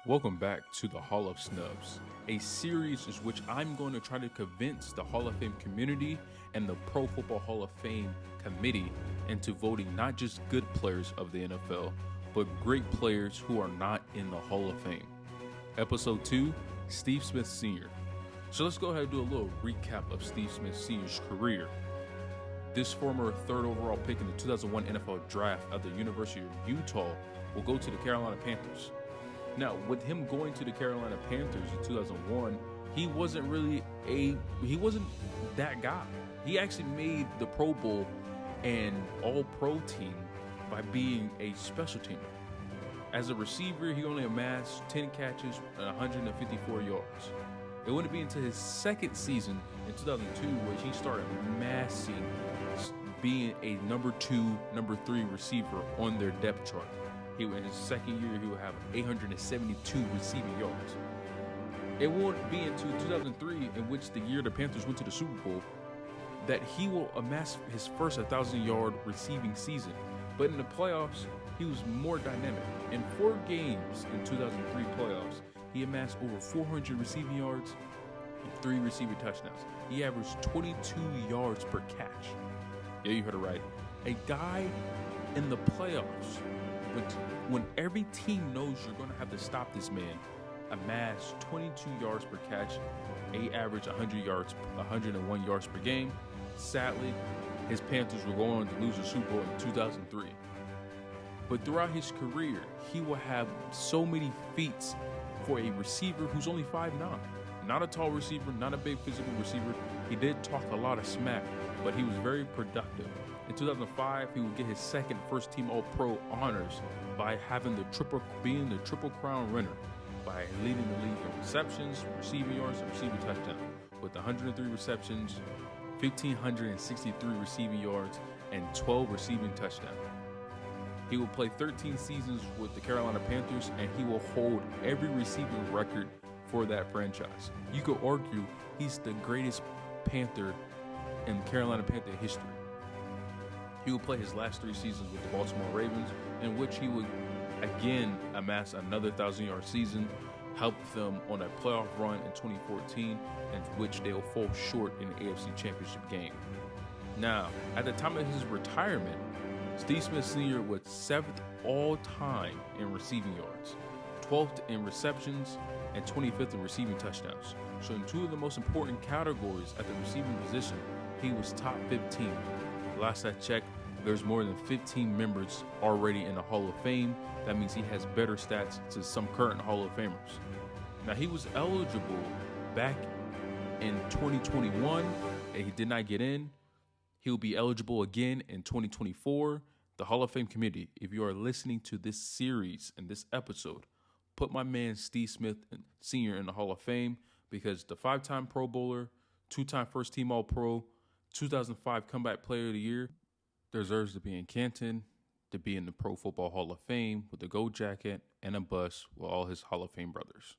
Welcome back to the Hall of Snubs, a series in which I'm going to try to convince the Hall of Fame community and the Pro Football Hall of Fame committee into voting not just good players of the NFL, but great players who are not in the Hall of Fame. Episode 2, Steve Smith Sr. So let's go ahead and do a little recap of Steve Smith Sr.'s career. This former third overall pick in the 2001 NFL Draft at the University of Utah will go to the Carolina Panthers. Now, with him going to the Carolina Panthers in 2001, he wasn't that guy. He actually made the Pro Bowl and All-Pro team by being a special teamer. As a receiver, he only amassed 10 catches and 154 yards. It wouldn't be until his second season in 2002 where he started amassing, being a number 2, number 3 receiver on their depth chart. In his second year, he will have 872 receiving yards. It won't be until 2003, in which the year the Panthers went to the Super Bowl, that he will amass his first 1,000-yard receiving season. But in the playoffs, he was more dynamic. In 4 games in 2003 playoffs, he amassed over 400 receiving yards and 3 receiving touchdowns. He averaged 22 yards per catch. Yeah, you heard it right. A guy in the playoffs, when every team knows you're going to have to stop this man, amass 22 yards per catch, average 101 yards per game. Sadly, his Panthers will go on to lose the Super Bowl in 2003. But throughout his career, he will have so many feats for a receiver who's only 5'9". Not a tall receiver, not a big physical receiver. He did talk a lot of smack, but he was very productive. In 2005, he would get his second first-team All-Pro honors by being the Triple Crown winner, by leading the league in receptions, receiving yards, and receiving touchdowns, with 103 receptions, 1,563 receiving yards, and 12 receiving touchdowns. He will play 13 seasons with the Carolina Panthers, and he will hold every receiving record for that franchise. You could argue he's the greatest Panther in Carolina Panther history. He would play his last 3 seasons with the Baltimore Ravens, in which he would again amass another 1,000-yard season, help them on a playoff run in 2014, in which they'll fall short in the AFC Championship game. Now, at the time of his retirement, Steve Smith Sr. was 7th all-time in receiving yards, 12th in receptions, and 25th in receiving touchdowns. So in 2 of the most important categories at the receiving position, he was top 15. Last I checked, there's more than 15 members already in the Hall of Fame. That means he has better stats to some current Hall of Famers. Now, he was eligible back in 2021, and he did not get in. He'll be eligible again in 2024. The Hall of Fame committee, if you are listening to this series and this episode, put my man Steve Smith Sr. in the Hall of Fame, because the 5-time Pro Bowler, 2-time first-team All-Pro, 2005 Comeback Player of the Year, deserves to be in Canton, to be in the Pro Football Hall of Fame with a gold jacket and a bus with all his Hall of Fame brothers.